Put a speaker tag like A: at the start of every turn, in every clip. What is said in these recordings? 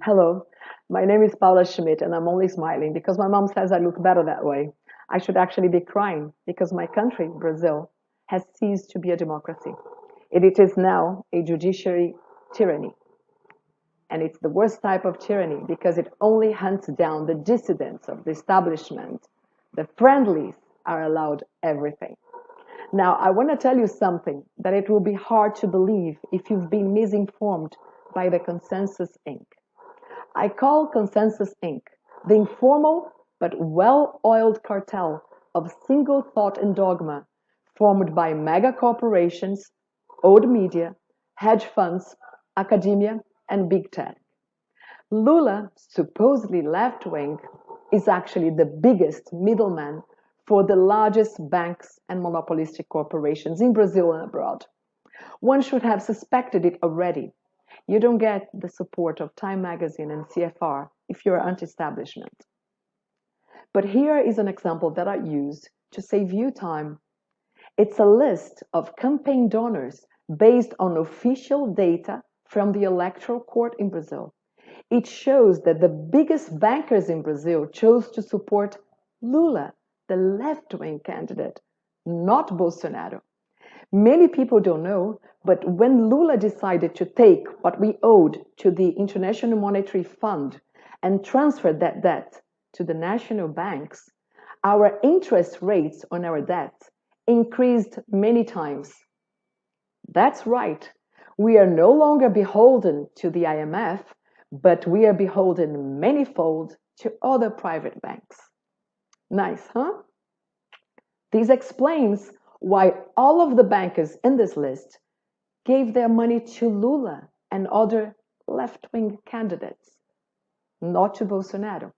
A: Hello, my name is Paula Schmidt, and I'm only smiling because my mom says I look better that way. I should actually be crying because my country, Brazil, has ceased to be a democracy. It is now a judiciary tyranny. And it's the worst type of tyranny because it only hunts down the dissidents of the establishment. The friendlies are allowed everything. Now, I want to tell you something that it will be hard to believe if you've been misinformed by the Consensus Inc. I call Consensus Inc. the informal but well-oiled cartel of single thought and dogma formed by mega corporations, old media, hedge funds, academia, and big tech. Lula, supposedly left wing, is actually the biggest middleman for the largest banks and monopolistic corporations in Brazil and abroad. One should have suspected it already. You don't get the support of Time magazine and CFR if you're anti-establishment. But here is an example that I used to save you time. It's a list of campaign donors based on official data from the Electoral Court in Brazil. It shows that the biggest bankers in Brazil chose to support Lula, the left-wing candidate, not Bolsonaro. Many people don't know, but when Lula decided to take what we owed to the International Monetary Fund and transfer that debt to the national banks, our interest rates on our debt increased many times. That's right. We are no longer beholden to the IMF, but we are beholden manifold to other private banks. Nice, huh? This explains why all of the bankers in this list gave their money to Lula and other left-wing candidates, not to Bolsonaro.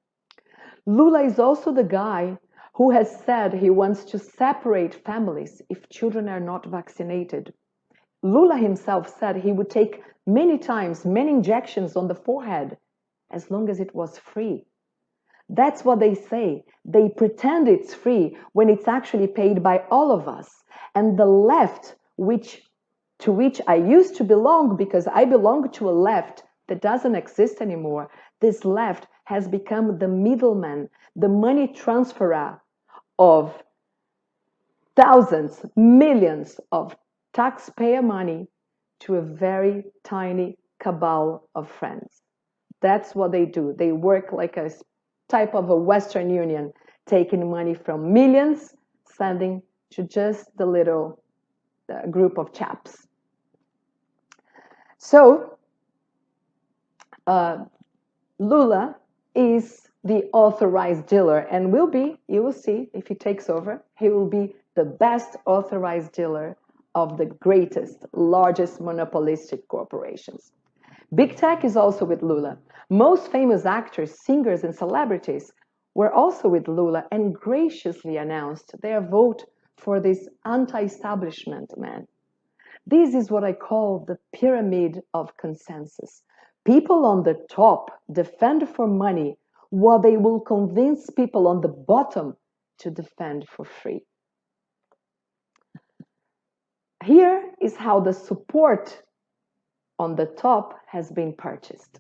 A: Lula is also the guy who has said he wants to separate families if children are not vaccinated. Lula himself said he would take many times, many injections on the forehead, as long as it was free. That's what they say. They pretend it's free when it's actually paid by all of us. And the left, to which I used to belong because I belong to a left that doesn't exist anymore, this left has become the middleman, the money transferer of thousands, millions of taxpayer money to a very tiny cabal of friends. That's what they do. They work like a type of a Western Union, taking money from millions, sending to just the little group of chaps. So, Lula is the authorized dealer and will be, you will see if he takes over, he will be the best authorized dealer of the greatest, largest monopolistic corporations. Big tech is also with Lula. Most famous actors, singers, and celebrities were also with Lula and graciously announced their vote for this anti-establishment man. This is what I call the pyramid of consensus. People on the top defend for money while they will convince people on the bottom to defend for free. Here is how the support on the top has been purchased.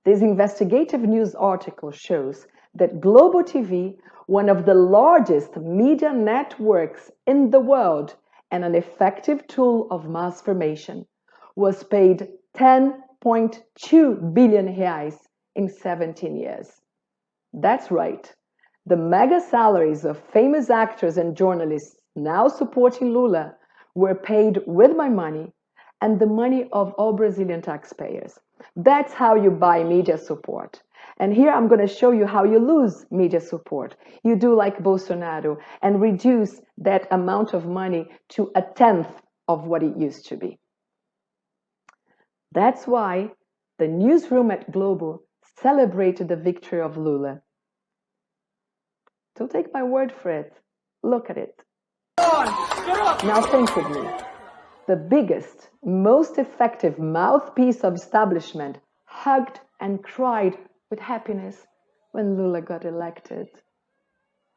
A: This investigative news article shows that Global TV, one of the largest media networks in the world and an effective tool of mass formation, was paid 10.2 billion reais in 17 years. That's right. The mega salaries of famous actors and journalists now supporting Lula were paid with my money and the money of all Brazilian taxpayers. That's how you buy media support. And here I'm going to show you how you lose media support. You do like Bolsonaro and reduce that amount of money to a tenth of what it used to be. That's why the newsroom at Globo celebrated the victory of Lula. Don't take my word for it. Look at it. Now think with me. The biggest, most effective mouthpiece of establishment hugged and cried with happiness when Lula got elected.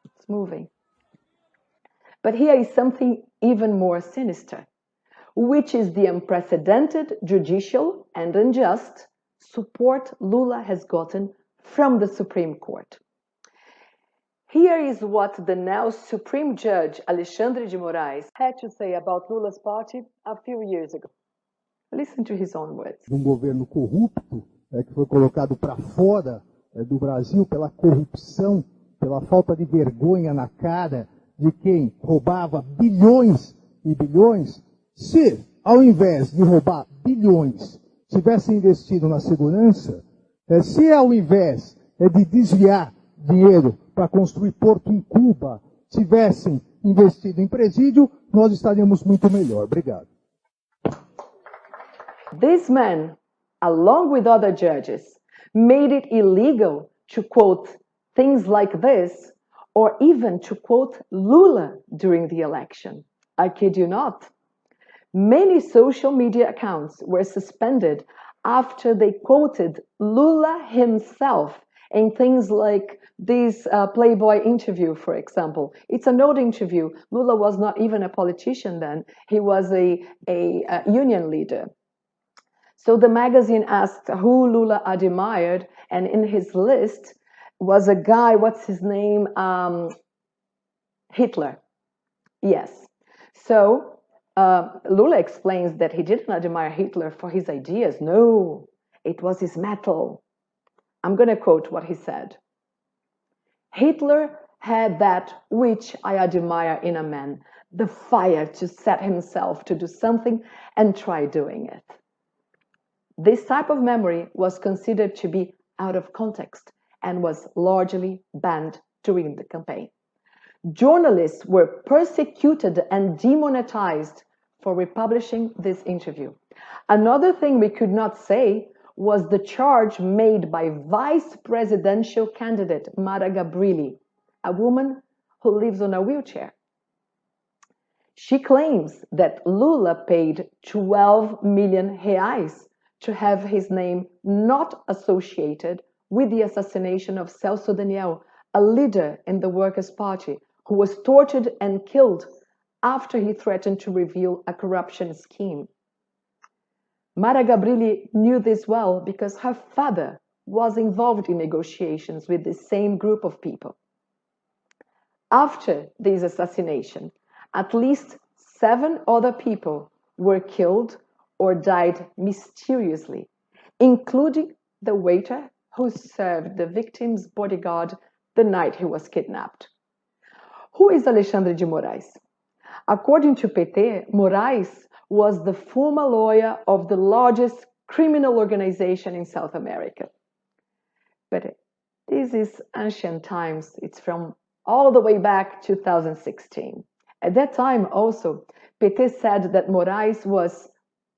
A: It's moving. But here is something even more sinister, which is the unprecedented, judicial, and unjust support Lula has gotten from the Supreme Court. Here is what the now Supreme Judge Alexandre de Moraes had to say about Lula's party a few years ago. Listen to his own words.
B: Um governo corrupto, que foi colocado para fora do Brasil pela corrupção, pela falta de vergonha na cara de quem roubava bilhões e bilhões. Se, ao invés de roubar bilhões, tivesse investido na segurança, se ao invés de desviar dinheiro para construir porto em Cuba, tivessem investido em presídio, nós estaríamos muito melhor. Obrigado.
A: This man, along with other judges, made it illegal to quote things like this, or even to quote Lula during the election. I kid you not. Many social media accounts were suspended after they quoted Lula himself in things like this Playboy interview, for example. It's an old interview. Lula was not even a politician then. He was a union leader. So the magazine asked who Lula admired, and in his list was a guy, what's his name? Hitler. Yes. So Lula explains that he didn't admire Hitler for his ideas. No, it was his metal. I'm going to quote what he said. Hitler had that which I admire in a man, the fire to set himself to do something and try doing it. This type of memory was considered to be out of context and was largely banned during the campaign. Journalists were persecuted and demonetized for republishing this interview. Another thing we could not say was the charge made by vice presidential candidate Mara Gabrilli, a woman who lives on a wheelchair. She claims that Lula paid 12 million reais to have his name not associated with the assassination of Celso Daniel, a leader in the Workers' Party, who was tortured and killed after he threatened to reveal a corruption scheme. Mara Gabrilli knew this well because her father was involved in negotiations with the same group of people. After this assassination, at least 7 other people were killed or died mysteriously, including the waiter who served the victim's bodyguard the night he was kidnapped. Who is Alexandre de Moraes? According to PT, Moraes was the former lawyer of the largest criminal organization in South America. But this is ancient times. It's from all the way back 2016. At that time also, PT said that Moraes was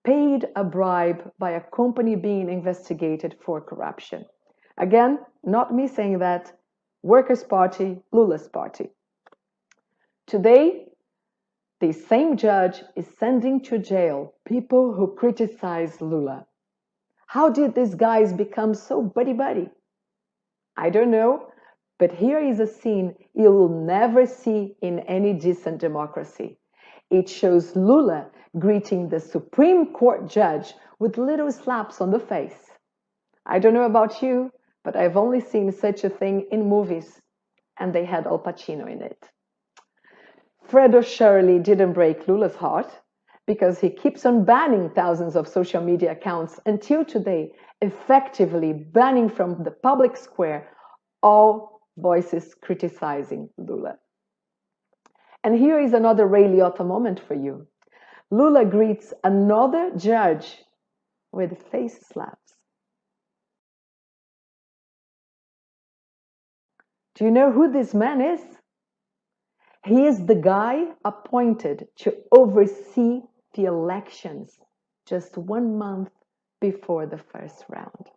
A: paid a bribe by a company being investigated for corruption. Again, not me saying that. Workers' Party, Lula's party. Today, the same judge is sending to jail people who criticize Lula. How did these guys become so buddy-buddy? I don't know, but here is a scene you will never see in any decent democracy. It shows Lula greeting the Supreme Court judge with little slaps on the face. I don't know about you, but I've only seen such a thing in movies, and they had Al Pacino in it. Fredo surely didn't break Lula's heart because he keeps on banning thousands of social media accounts until today, effectively banning from the public square all voices criticizing Lula. And here is another Ray Liotta moment for you. Lula greets another judge with face slaps. Do you know who this man is? He is the guy appointed to oversee the elections just 1 month before the first round.